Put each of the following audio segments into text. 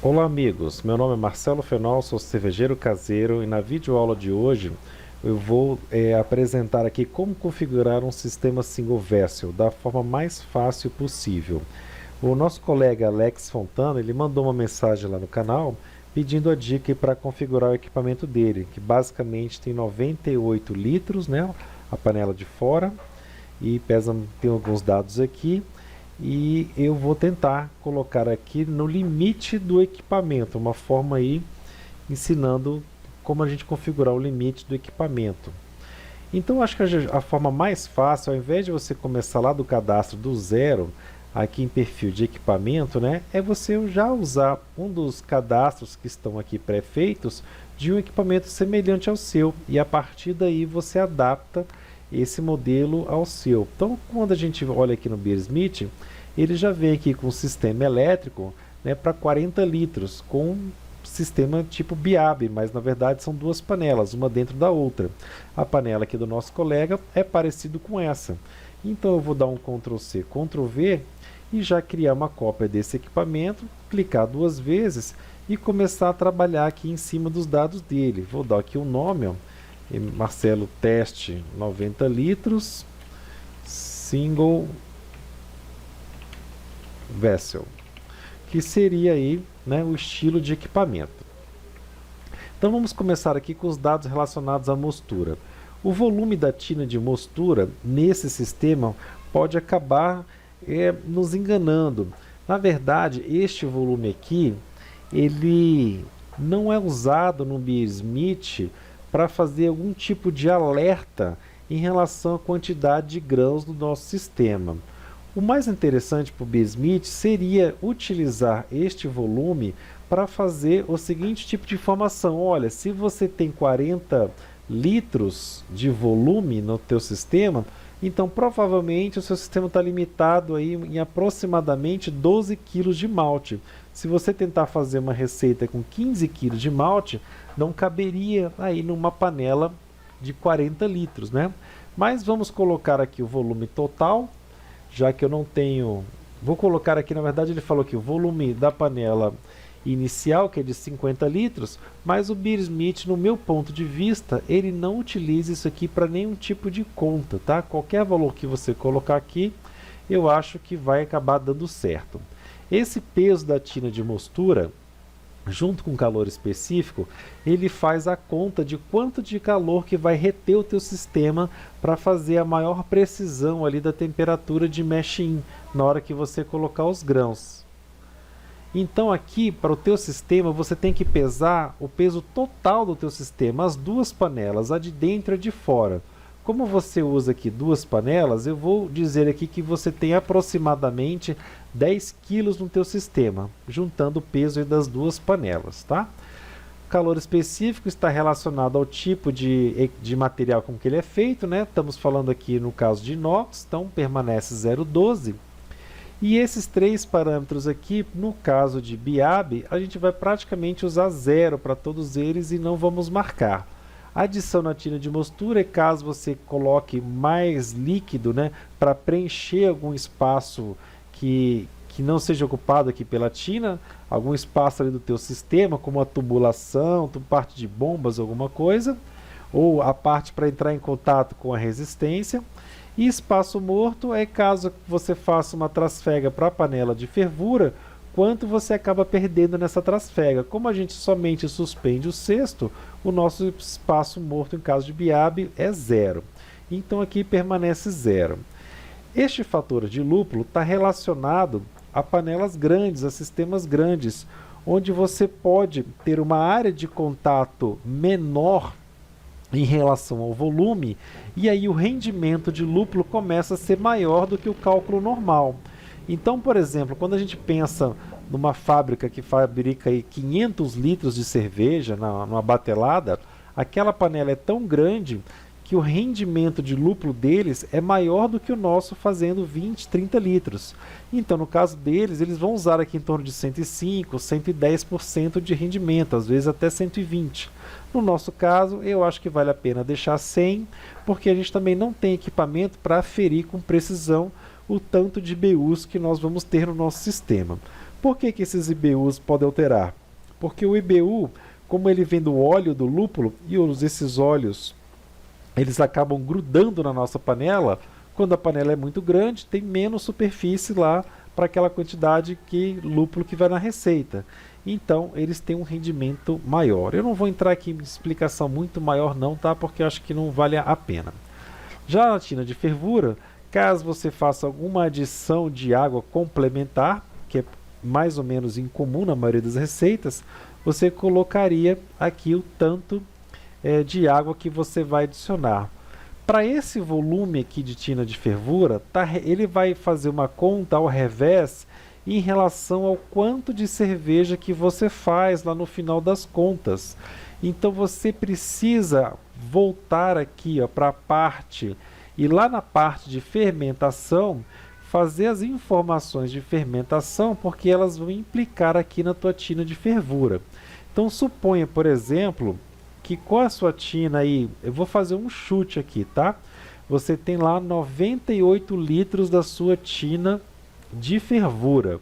Olá amigos, meu nome é Marcelo Fenol, sou cervejeiro caseiro e na videoaula de hoje eu vou apresentar aqui como configurar um sistema single vessel da forma mais fácil possível. O nosso colega Alex Fontana, ele mandou uma mensagem lá no canal pedindo a dica para configurar o equipamento dele, que basicamente tem 98 litros, né, a panela de fora, e tem alguns dados aqui. E eu vou tentar colocar aqui no limite do equipamento, uma forma aí ensinando como a gente configurar o limite do equipamento. Então acho que a forma mais fácil, ao invés de você começar lá do cadastro do zero, aqui em perfil de equipamento, né, é você já usar um dos cadastros que estão aqui pré-feitos de um equipamento semelhante ao seu, e a partir daí você adapta esse modelo ao seu. Então quando a gente olha aqui no Beersmith, ele já vem aqui com o sistema elétrico, né, para 40 litros, com sistema tipo BIAB, mas na verdade são duas panelas, uma dentro da outra. A panela aqui do nosso colega é parecido com essa. Então eu vou dar um Ctrl C, Ctrl V e já criar uma cópia desse equipamento, clicar duas vezes e começar a trabalhar aqui em cima dos dados dele. Vou dar aqui um nome, ó, Marcelo Teste 90 litros, Single Vessel, que seria aí, né, o estilo de equipamento. Então vamos começar aqui com os dados relacionados à mostura. O volume da tina de mostura nesse sistema pode acabar nos enganando. Na verdade, este volume aqui, ele não é usado no Beersmith para fazer algum tipo de alerta em relação à quantidade de grãos do nosso sistema. O mais interessante para o Beersmith seria utilizar este volume para fazer o seguinte tipo de informação. Olha, se você tem 40 litros de volume no teu sistema, então provavelmente o seu sistema está limitado aí em aproximadamente 12 kg de malte. Se você tentar fazer uma receita com 15 kg de malte, não caberia aí numa panela de 40 litros, né? Mas vamos colocar aqui o volume total, já que eu não tenho... Vou colocar aqui, na verdade ele falou que o volume da panela inicial, que é de 50 litros, mas o Beersmith, no meu ponto de vista, ele não utiliza isso aqui para nenhum tipo de conta, tá? Qualquer valor que você colocar aqui, eu acho que vai acabar dando certo. Esse peso da tina de mostura, junto com o calor específico, ele faz a conta de quanto de calor que vai reter o teu sistema para fazer a maior precisão ali da temperatura de mesh-in na hora que você colocar os grãos. Então aqui, para o teu sistema, você tem que pesar o peso total do teu sistema, as duas panelas, a de dentro e a de fora. Como você usa aqui duas panelas, eu vou dizer aqui que você tem aproximadamente 10 kg no teu sistema, juntando o peso das duas panelas, tá? O calor específico está relacionado ao tipo de material com que ele é feito, né? Estamos falando aqui no caso de inox, então permanece 0,12. E esses três parâmetros aqui, no caso de BIAB, a gente vai praticamente usar 0 para todos eles e não vamos marcar. A adição na tina de mostura é caso você coloque mais líquido, né, para preencher algum espaço que não seja ocupado aqui pela tina, algum espaço ali do teu sistema, como a tubulação, parte de bombas, alguma coisa, ou a parte para entrar em contato com a resistência. E espaço morto é caso você faça uma trasfega para a panela de fervura, quanto você acaba perdendo nessa trasfega. Como a gente somente suspende o cesto, o nosso espaço morto em caso de BIAB é 0. Então aqui permanece 0. Este fator de lúpulo está relacionado a panelas grandes, a sistemas grandes, onde você pode ter uma área de contato menor em relação ao volume, e aí o rendimento de lúpulo começa a ser maior do que o cálculo normal. Então, por exemplo, quando a gente pensa numa fábrica que fabrica aí 500 litros de cerveja numa batelada, aquela panela é tão grande que o rendimento de lúpulo deles é maior do que o nosso fazendo 20, 30 litros. Então, no caso deles, eles vão usar aqui em torno de 105, 110% de rendimento, às vezes até 120%. No nosso caso, eu acho que vale a pena deixar 100, porque a gente também não tem equipamento para aferir com precisão o tanto de BUs que nós vamos ter no nosso sistema. Por que que esses IBUs podem alterar? Porque o IBU, como ele vem do óleo do lúpulo, e esses óleos eles acabam grudando na nossa panela, quando a panela é muito grande, tem menos superfície lá para aquela quantidade de lúpulo que vai na receita. Então, eles têm um rendimento maior. Eu não vou entrar aqui em explicação muito maior não, tá? Porque eu acho que não vale a pena. Já na tina de fervura, caso você faça alguma adição de água complementar, que é mais ou menos incomum na maioria das receitas, você colocaria aqui o tanto de água que você vai adicionar. Para esse volume aqui de tina de fervura, ele vai fazer uma conta ao revés em relação ao quanto de cerveja que você faz lá no final das contas. Então você precisa voltar aqui para a parte, e lá na parte de fermentação, fazer as informações de fermentação, porque elas vão implicar aqui na tua tina de fervura. Então suponha, por exemplo, que com a sua tina aí, eu vou fazer um chute aqui, tá? Você tem lá 98 litros da sua tina de fervura.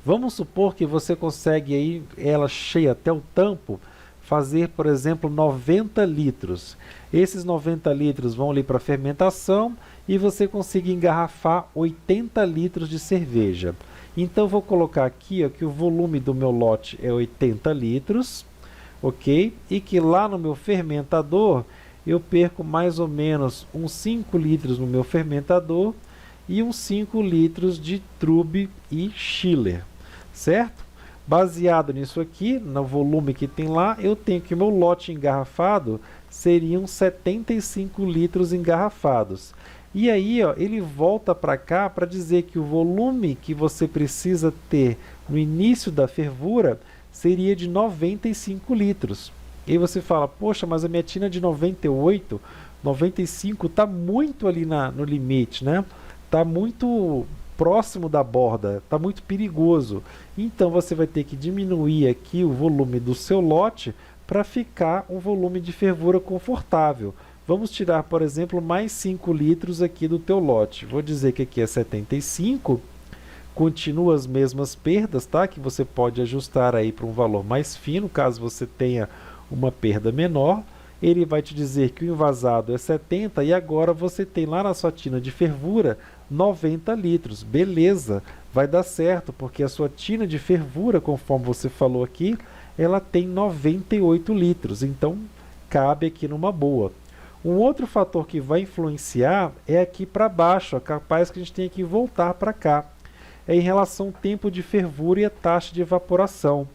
Vamos supor que você consegue aí, ela cheia até o tampo, fazer, por exemplo, 90 litros. Esses 90 litros vão ali para a fermentação e você consiga engarrafar 80 litros de cerveja. Então, vou colocar aqui ó, que o volume do meu lote é 80 litros, ok? E que lá no meu fermentador, eu perco mais ou menos uns 5 litros no meu fermentador e uns 5 litros de Trub e Chiller, certo? Baseado nisso aqui, no volume que tem lá, eu tenho que o meu lote engarrafado seriam 75 litros engarrafados. E aí, ó, ele volta para cá para dizer que o volume que você precisa ter no início da fervura seria de 95 litros. E aí você fala, poxa, mas a minha tina é de 98, 95 está muito ali no limite, né? Está muito próximo da borda, está muito perigoso. Então você vai ter que diminuir aqui o volume do seu lote para ficar um volume de fervura confortável. Vamos tirar, por exemplo, mais 5 litros aqui do teu lote. Vou dizer que aqui é 75, continua as mesmas perdas, tá? Que você pode ajustar aí para um valor mais fino, caso você tenha uma perda menor. Ele vai te dizer que o envasado é 70 e agora você tem lá na sua tina de fervura 90 litros. Beleza, vai dar certo, porque a sua tina de fervura, conforme você falou aqui, ela tem 98 litros, então cabe aqui numa boa. Um outro fator que vai influenciar é aqui para baixo, é capaz que a gente tenha que voltar para cá. É em relação ao tempo de fervura e a taxa de evaporação.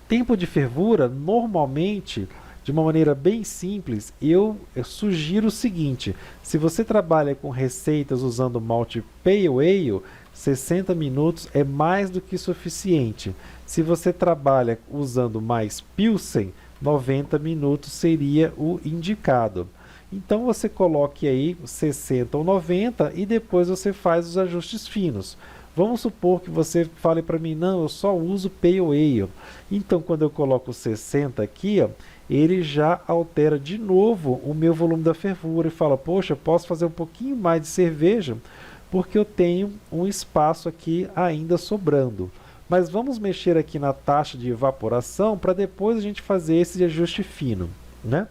Tempo de fervura, normalmente, de uma maneira bem simples, eu sugiro o seguinte: se você trabalha com receitas usando malte Pale Ale, 60 minutos é mais do que suficiente. Se você trabalha usando mais Pilsen, 90 minutos seria o indicado. Então você coloque aí 60 ou 90 e depois você faz os ajustes finos. Vamos supor que você fale para mim, não, eu só uso Pale Ale. Então quando eu coloco 60 aqui, ó, ele já altera de novo o meu volume da fervura e fala, poxa, posso fazer um pouquinho mais de cerveja porque eu tenho um espaço aqui ainda sobrando. Mas vamos mexer aqui na taxa de evaporação para depois a gente fazer esse ajuste fino, né?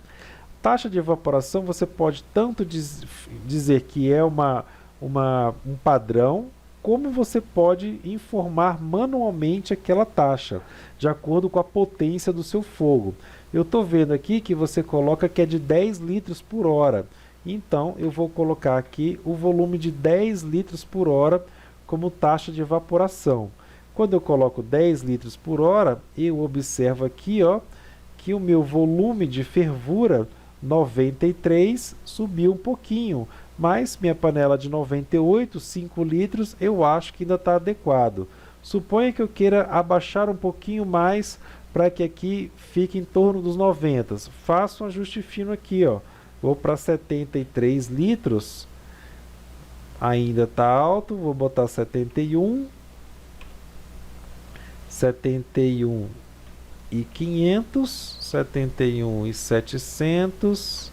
Taxa de evaporação você pode tanto dizer que é um padrão, como você pode informar manualmente aquela taxa, de acordo com a potência do seu fogo. Eu estou vendo aqui que você coloca que é de 10 litros por hora. Então, eu vou colocar aqui o volume de 10 litros por hora como taxa de evaporação. Quando eu coloco 10 litros por hora, eu observo aqui ó, que o meu volume de fervura 93 subiu um pouquinho, mas minha panela de 98, 5 litros, eu acho que ainda está adequado. Suponha que eu queira abaixar um pouquinho mais para que aqui fique em torno dos 90. Faço um ajuste fino aqui, ó. Vou para 73 litros, ainda está alto, vou botar 71, 71 e 500, 71 e 700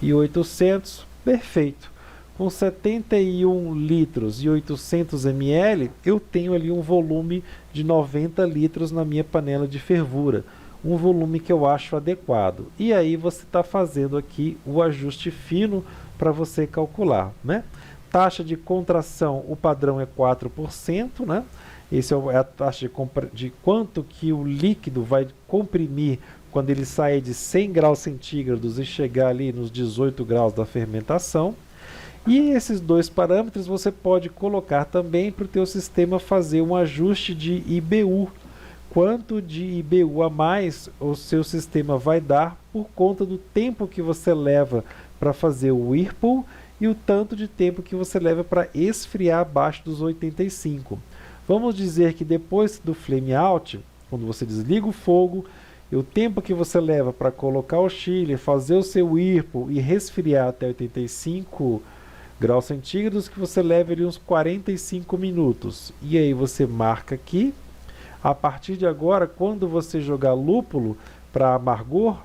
e 800, perfeito. com 71 litros e 800 ml, eu tenho ali um volume de 90 litros na minha panela de fervura. Um volume que eu acho adequado. E aí você está fazendo aqui o ajuste fino para você calcular, né? Taxa de contração, o padrão é 4%, né? Esse é a taxa de quanto que o líquido vai comprimir quando ele sair de 100 graus centígrados e chegar ali nos 18 graus da fermentação. E esses dois parâmetros você pode colocar também para o teu sistema fazer um ajuste de IBU. Quanto de IBU a mais o seu sistema vai dar por conta do tempo que você leva para fazer o whirlpool e o tanto de tempo que você leva para esfriar abaixo dos 85. Vamos dizer que depois do flame out, quando você desliga o fogo, e o tempo que você leva para colocar o chile, fazer o seu whirlpool e resfriar até 85 graus centígrados, que você leva ali uns 45 minutos. E aí você marca aqui. A partir de agora, quando você jogar lúpulo para amargor,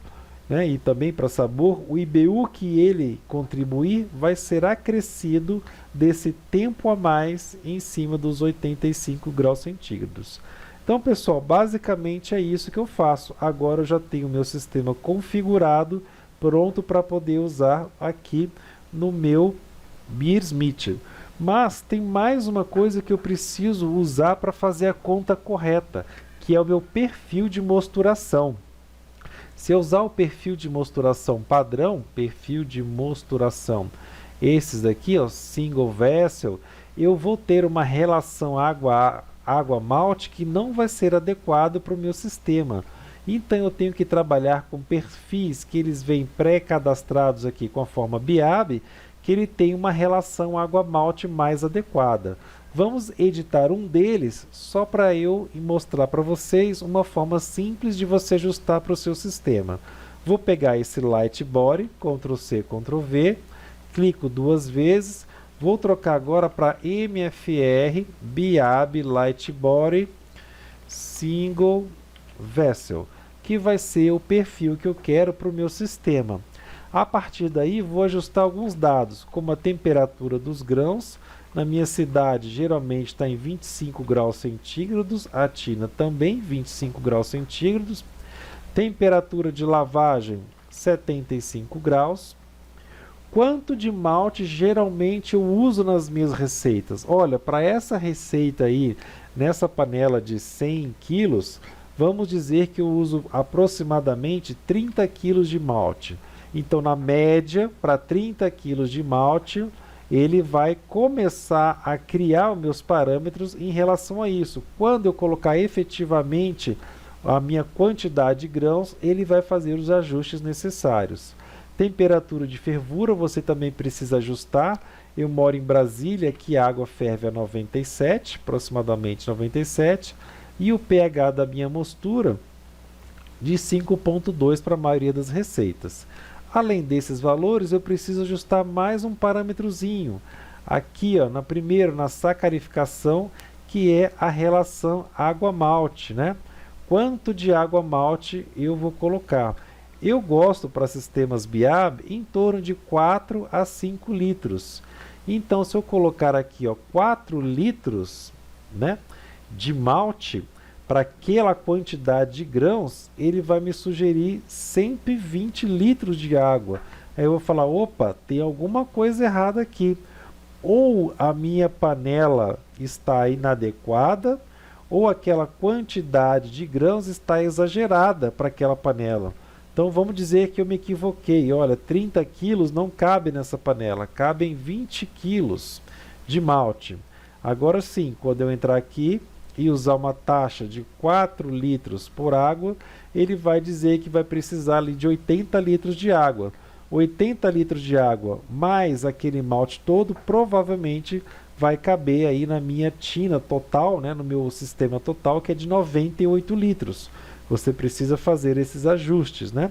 né, e também para sabor, o IBU que ele contribuir vai ser acrescido desse tempo a mais em cima dos 85 graus centígrados. Então, pessoal, basicamente é isso que eu faço. Agora eu já tenho o meu sistema configurado, pronto para poder usar aqui no meu Beersmith. Mas tem mais uma coisa que eu preciso usar para fazer a conta correta, que é o meu perfil de mosturação. Se eu usar o perfil de mosturação padrão, esses daqui, ó, single vessel, eu vou ter uma relação água-malte que não vai ser adequado para o meu sistema. Então eu tenho que trabalhar com perfis que eles vêm pré-cadastrados aqui com a forma BIAB, que ele tem uma relação água-malte mais adequada. Vamos editar um deles só para eu mostrar para vocês uma forma simples de você ajustar para o seu sistema. Vou pegar esse Light Body, Ctrl C, Ctrl V, clico duas vezes, vou trocar agora para MFR BIAB Light Body Single Vessel, que vai ser o perfil que eu quero para o meu sistema. A partir daí, vou ajustar alguns dados, como a temperatura dos grãos. Na minha cidade, geralmente está em 25 graus centígrados, a tina também, 25 graus centígrados. Temperatura de lavagem, 75 graus. Quanto de malte geralmente eu uso nas minhas receitas? Olha, para essa receita aí, nessa panela de 100 quilos, vamos dizer que eu uso aproximadamente 30 quilos de malte. Então, na média, para 30 kg de malte, ele vai começar a criar os meus parâmetros em relação a isso. Quando eu colocar efetivamente a minha quantidade de grãos, ele vai fazer os ajustes necessários. Temperatura de fervura, você também precisa ajustar. Eu moro em Brasília, aqui a água ferve a 97, aproximadamente 97. E o pH da minha mostura, de 5,2 para a maioria das receitas. Além desses valores, eu preciso ajustar mais um parâmetrozinho. Aqui, ó, na sacarificação, que é a relação água-malte, né? Quanto de água-malte eu vou colocar? Eu gosto para sistemas BIAB em torno de 4 a 5 litros. Então, se eu colocar aqui, ó, 4 litros, né, de malte, para aquela quantidade de grãos, ele vai me sugerir 120 litros de água. Aí eu vou falar, opa, tem alguma coisa errada aqui. Ou a minha panela está inadequada, ou aquela quantidade de grãos está exagerada para aquela panela. Então vamos dizer que eu me equivoquei. Olha, 30 quilos não cabe nessa panela, cabem 20 quilos de malte. Agora sim, quando eu entrar aqui e usar uma taxa de 4 litros por água, ele vai dizer que vai precisar ali de 80 litros de água. 80 litros de água mais aquele malte todo provavelmente vai caber aí na minha tina total, né, no meu sistema total, que é de 98 litros. Você precisa fazer esses ajustes, né?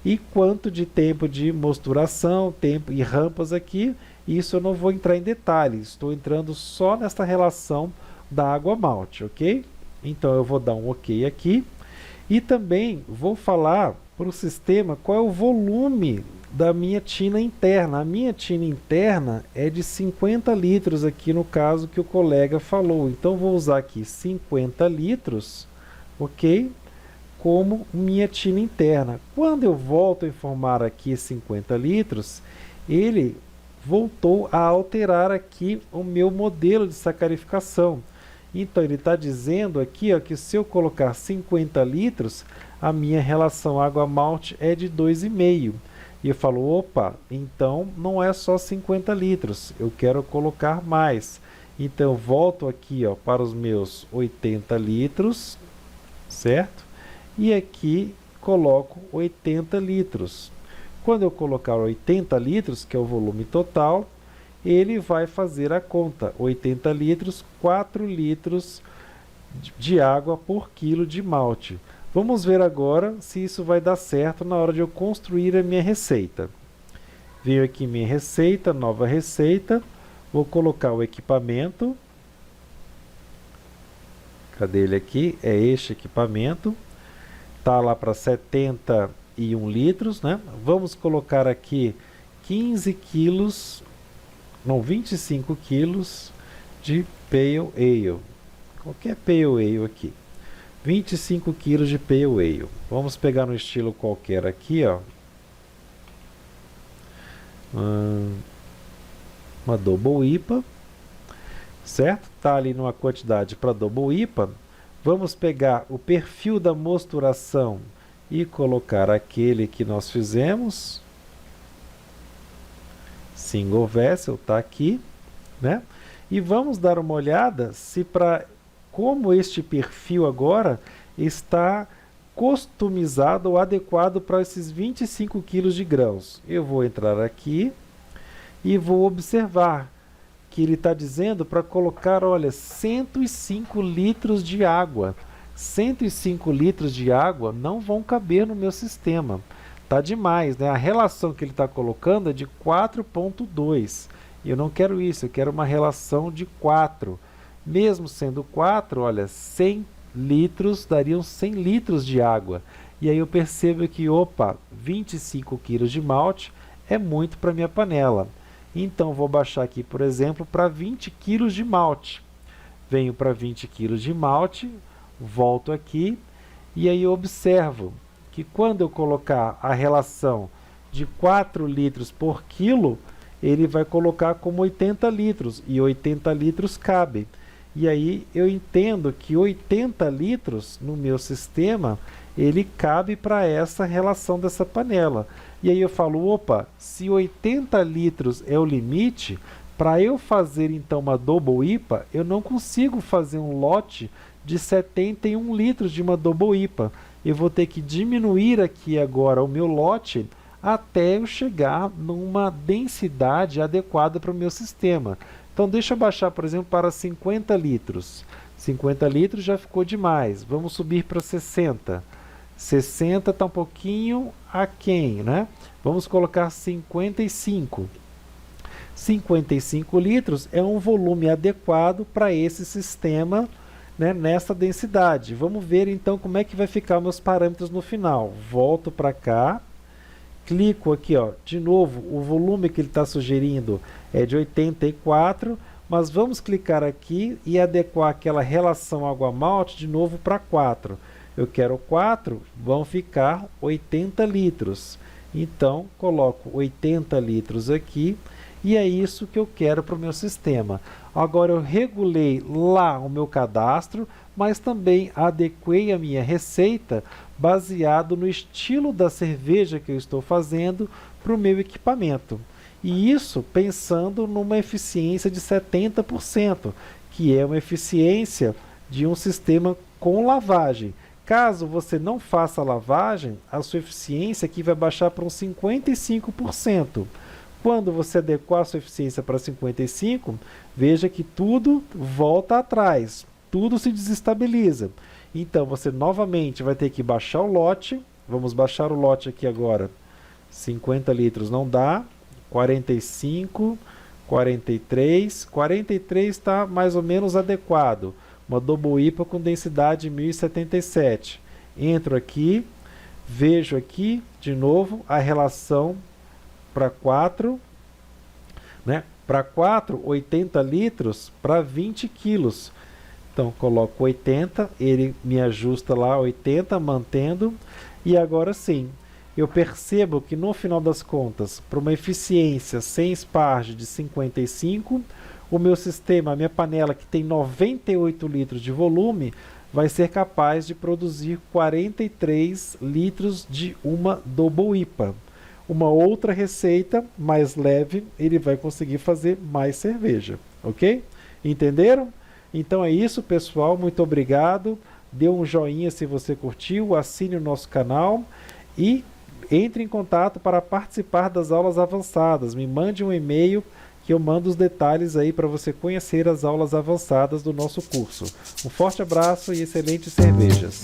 E quanto de tempo de mosturação, tempo e rampas aqui, isso eu não vou entrar em detalhes, estou entrando só nesta relação da água malte, ok? Então eu vou dar um ok aqui e também vou falar para o sistema qual é o volume da minha tina interna. A minha tina interna é de 50 litros aqui no caso que o colega falou. Então vou usar aqui 50 litros, ok? Como minha tina interna. Quando eu volto a informar aqui 50 litros, ele voltou a alterar aqui o meu modelo de sacarificação. Então ele está dizendo aqui, ó, que se eu colocar 50 litros, a minha relação água-malte é de 2,5. E eu falo, opa, então não é só 50 litros, eu quero colocar mais. Então eu volto aqui, ó, para os meus 80 litros, certo? E aqui coloco 80 litros. Quando eu colocar 80 litros, que é o volume total, ele vai fazer a conta. 80 litros, 4 litros de água por quilo de malte. Vamos ver agora se isso vai dar certo na hora de eu construir a minha receita. Veio aqui minha receita, nova receita. Vou colocar o equipamento. Cadê ele aqui? É este equipamento. Está lá para 71 litros, né? Vamos colocar aqui 15 quilos, não, 25 quilos de Pale Ale. Qualquer Pale Ale aqui. 25 quilos de Pale Ale. Vamos pegar um estilo qualquer aqui, ó. Uma Double IPA, certo? Tá ali numa quantidade para Double IPA. Vamos pegar o perfil da mosturação e colocar aquele que nós fizemos. Single Vessel, tá aqui, né? E vamos dar uma olhada se como este perfil agora está customizado ou adequado para esses 25 kg de grãos. Eu vou entrar aqui e vou observar que ele está dizendo para colocar, olha, 105 litros de água. 105 litros de água não vão caber no meu sistema. Tá demais, né? A relação que ele está colocando é de 4,2. E eu não quero isso, eu quero uma relação de 4. Mesmo sendo 4, olha, 100 litros dariam 100 litros de água. E aí eu percebo que, opa, 25 kg de malte é muito para minha panela. Então vou baixar aqui, por exemplo, para 20 kg de malte. Venho para 20 kg de malte, volto aqui e aí eu observo que quando eu colocar a relação de 4 litros por quilo, ele vai colocar como 80 litros, e 80 litros cabe. E aí eu entendo que 80 litros no meu sistema, ele cabe para essa relação dessa panela. E aí eu falo, opa, se 80 litros é o limite, para eu fazer então uma Double IPA, eu não consigo fazer um lote de 71 litros de uma Double IPA. Eu vou ter que diminuir aqui agora o meu lote até eu chegar numa densidade adequada para o meu sistema. Então deixa eu baixar, por exemplo, para 50 litros. 50 litros já ficou demais. Vamos subir para 60. 60 está um pouquinho aquém, né? Vamos colocar 55. 55 litros é um volume adequado para esse sistema, né, nessa densidade. Vamos ver então como é que vai ficar meus parâmetros no final. Volto para cá. Clico aqui, ó, de novo, o volume que ele está sugerindo é de 84, mas vamos clicar aqui e adequar aquela relação água-malte de novo para 4. Eu quero 4, vão ficar 80 litros. Então, coloco 80 litros aqui e é isso que eu quero para o meu sistema. Agora eu regulei lá o meu cadastro, mas também adequei a minha receita baseado no estilo da cerveja que eu estou fazendo para o meu equipamento. E isso pensando numa eficiência de 70%, que é uma eficiência de um sistema com lavagem. Caso você não faça a lavagem, a sua eficiência aqui vai baixar para uns 55%. Quando você adequar a sua eficiência para 55%, veja que tudo volta atrás, tudo se desestabiliza. Então você novamente vai ter que baixar o lote. Vamos baixar o lote aqui agora. 50 litros não dá. 45, 43. 43 está mais ou menos adequado. Uma Double IPA com densidade 1077. Entro aqui, vejo aqui de novo a relação para 4, né? Para 4, 80 litros para 20 quilos. Então, coloco 80, ele me ajusta lá 80, mantendo. E agora sim, eu percebo que no final das contas, para uma eficiência sem esparge de 55, o meu sistema, a minha panela que tem 98 litros de volume, vai ser capaz de produzir 43 litros de uma Double IPA. Uma outra receita mais leve, ele vai conseguir fazer mais cerveja, ok? Entenderam? Então é isso, pessoal. Muito obrigado. Dê um joinha se você curtiu, assine o nosso canal e entre em contato para participar das aulas avançadas. Me mande um e-mail que eu mando os detalhes aí para você conhecer as aulas avançadas do nosso curso. Um forte abraço e excelentes cervejas!